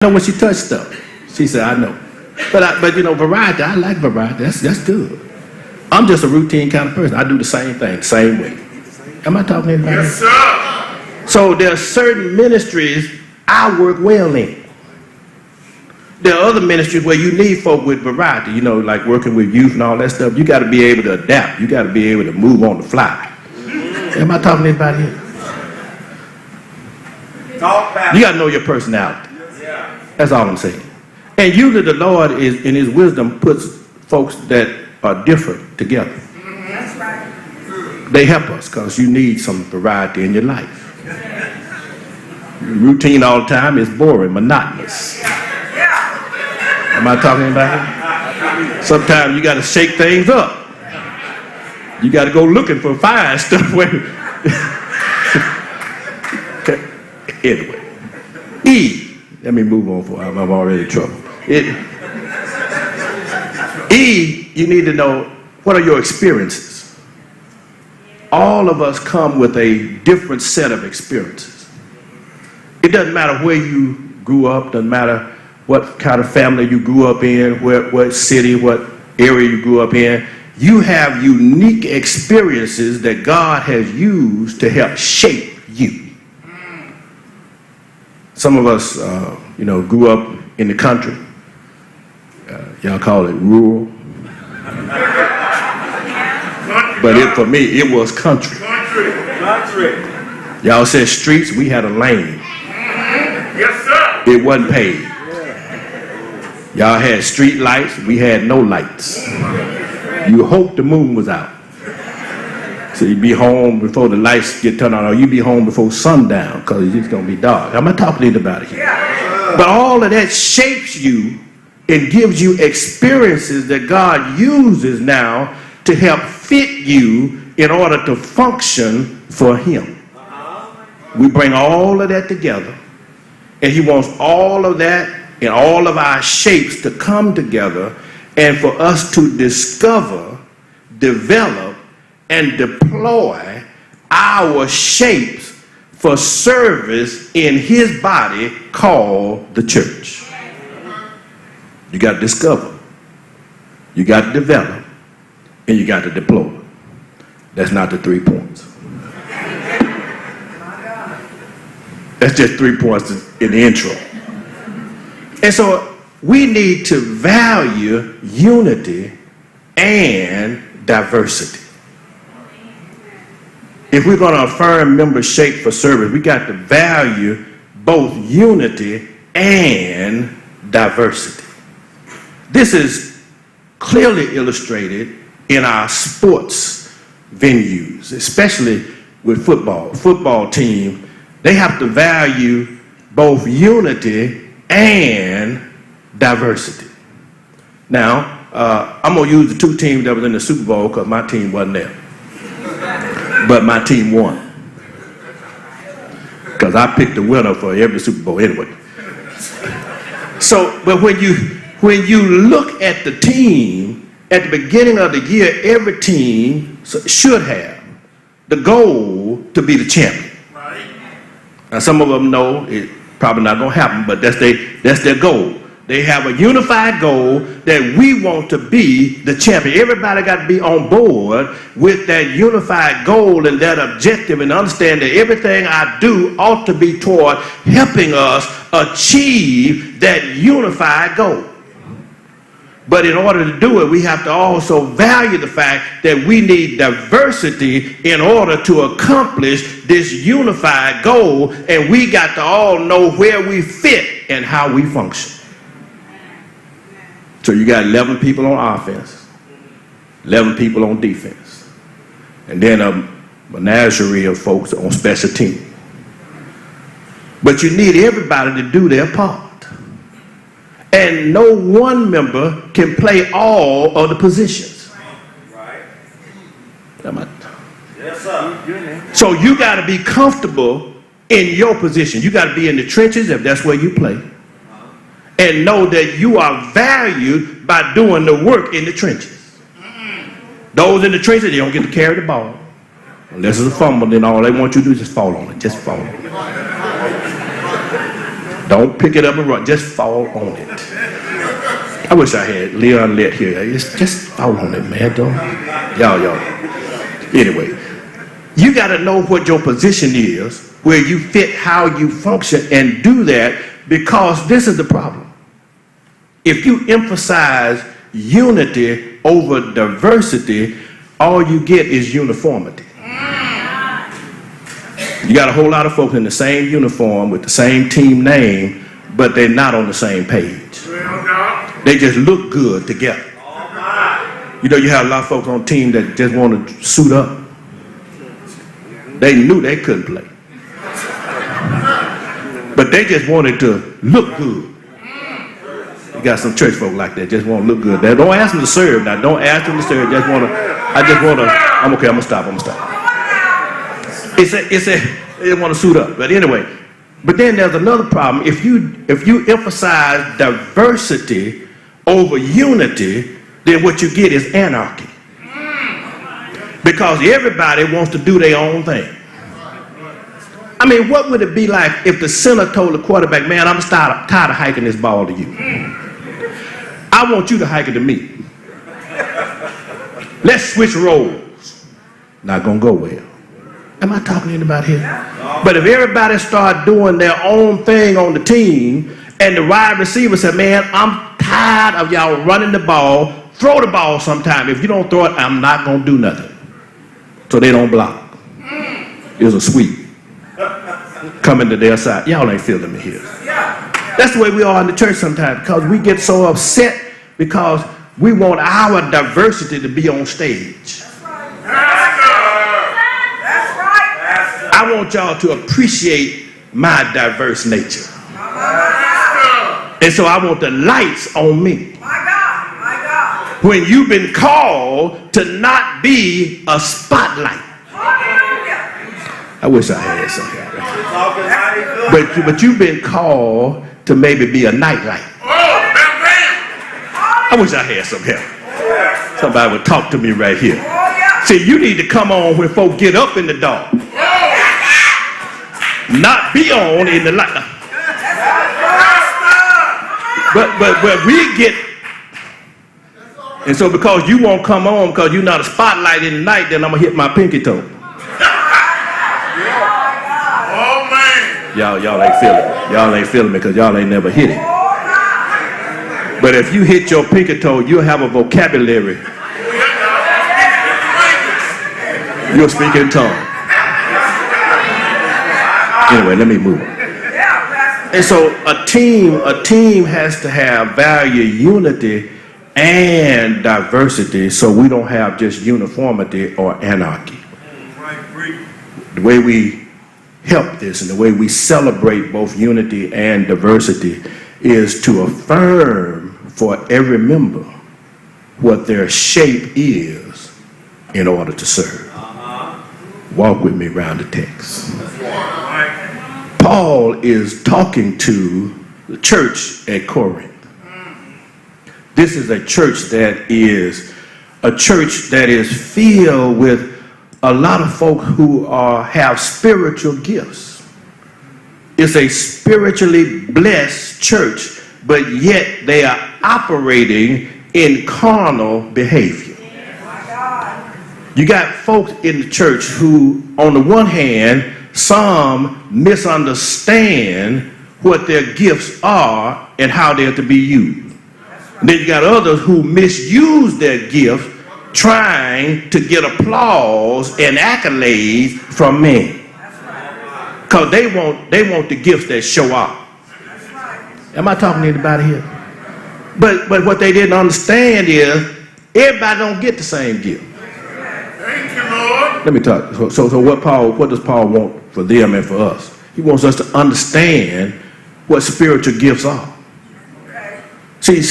know when she touched stuff. She said, I know. But you know, variety, I like variety. That's good. I'm just a routine kind of person. I do the same thing, same way. Am I talking to anybody? Yes, sir. So there are certain ministries I work well in. There are other ministries where you need folk with variety, you know, like working with youth and all that stuff. You got to be able to adapt. You got to be able to move on the fly. Am I talking to anybody here? Talk back. You got to know your personality. Yeah. That's all I'm saying. And usually the Lord is, in his wisdom, puts folks that are different together. That's right. They help us because you need some variety in your life. Routine all the time is boring, monotonous. Am I talking about it? Sometimes you got to shake things up. You got to go looking for fire and stuff. Anyway, E. Let me move on for I'm already in trouble. E, you need to know what are your experiences. All of us come with a different set of experiences. It doesn't matter where you grew up, doesn't matter what kind of family you grew up in, what city, what area you grew up in. You have unique experiences that God has used to help shape you. Some of us, grew up in the country. Y'all call it rural. But for me, it was country. Country. Y'all said streets, we had a lane. Yes, sir. It wasn't paved. Y'all had street lights, we had no lights. You hoped the moon was out. So you'd be home before the lights get turned on, or you'd be home before sundown, because it's just going to be dark. I'm not talking about it here. But all of that shapes you and gives you experiences that God uses now to help fit you in order to function for him. We bring all of that together, and he wants all of that and all of our shapes to come together and for us to discover, develop, and deploy our shapes for service in his body called the church. You got to discover, you got to develop, and you got to deploy. That's not the 3 points. That's just 3 points in the intro. And so we need to value unity and diversity. If we're going to affirm member shape for service, we got to value both unity and diversity. This is clearly illustrated in our sports venues, especially with football. Football team, they have to value both unity and diversity. Now, I'm going to use the two teams that was in the Super Bowl because my team wasn't there. But my team won. Because I picked the winner for every Super Bowl anyway. So, but when you look at the team, at the beginning of the year, every team should have the goal to be the champion. Right. Now, some of them know it's probably not going to happen, but that's their goal. They have a unified goal that we want to be the champion. Everybody got to be on board with that unified goal and that objective, and understand that everything I do ought to be toward helping us achieve that unified goal. But in order to do it, we have to also value the fact that we need diversity in order to accomplish this unified goal, and we got to all know where we fit and how we function. So you got 11 people on offense, 11 people on defense, and then a menagerie of folks on special teams. But you need everybody to do their part. And no one member can play all of the positions. Right. Yes, sir. So you got to be comfortable in your position. You got to be in the trenches if that's where you play. And know that you are valued by doing the work in the trenches. Those in the trenches, they don't get to carry the ball. Unless it's a fumble, then all they want you to do is just fall on it. Just fall on it. Don't pick it up and run. Just fall on it. I wish I had Leon Lett here. Just fall on it, man. Don't. Y'all. Anyway, you got to know what your position is, where you fit, how you function, and do that, because this is the problem. If you emphasize unity over diversity, all you get is uniformity. You got a whole lot of folks in the same uniform with the same team name, but they're not on the same page. They just look good together. You know, you have a lot of folks on team that just want to suit up. They knew they couldn't play, but they just wanted to look good. You got some church folk like that, just want to look good. They don't ask them to serve now. Don't ask them to serve. I'm okay. I'm gonna stop. They want to suit up. But anyway, but then there's another problem. If you emphasize diversity over unity, then what you get is anarchy. Because everybody wants to do their own thing. I mean, what would it be like if the center told the quarterback, man, I'm tired of hiking this ball to you. I want you to hike it to me. Let's switch roles. Not gonna go well. Am I talking to anybody here? But if everybody start doing their own thing on the team, and the wide receiver said, man, I'm tired of y'all running the ball, throw the ball sometime. If you don't throw it, I'm not gonna do nothing. So they don't block. It was a sweep coming to their side. Y'all ain't feeling me here. That's the way we are in the church sometimes, because we get so upset because we want our diversity to be on stage. I want y'all to appreciate my diverse nature. And so I want the lights on me. When you've been called to not be a spotlight. I wish I had something. But you've been called to maybe be a nightlight. I wish I had some help. Somebody would talk to me right here. See, you need to come on when folk get up in the dark. Not be on in the light. But we get, and so because you won't come on because you're not a spotlight in the night, then I'm gonna hit my pinky toe. Y'all ain't feeling it. Y'all ain't feeling it because y'all ain't never hit it. But if you hit your pinky toe, you'll have a vocabulary. You'll speak in tongues. Anyway, let me move on. And so a team has to have value, unity, and diversity, so we don't have just uniformity or anarchy. The way we help this and the way we celebrate both unity and diversity is to affirm for every member what their shape is in order to serve. Walk with me around the text. Paul is talking to the church at Corinth. This is a church that is filled with a lot of folk who have spiritual gifts. It's a spiritually blessed church, but yet they are operating in carnal behavior. You got folks in the church who, on the one hand, some misunderstand what their gifts are and how they're to be used. And then you got others who misuse their gifts trying to get applause and accolades from men. Because they want the gifts that show off. Am I talking to anybody here? But what they didn't understand is everybody don't get the same gift. Thank you, Lord. Let me talk. So what does Paul want for them and for us? He wants us to understand what spiritual gifts are. See,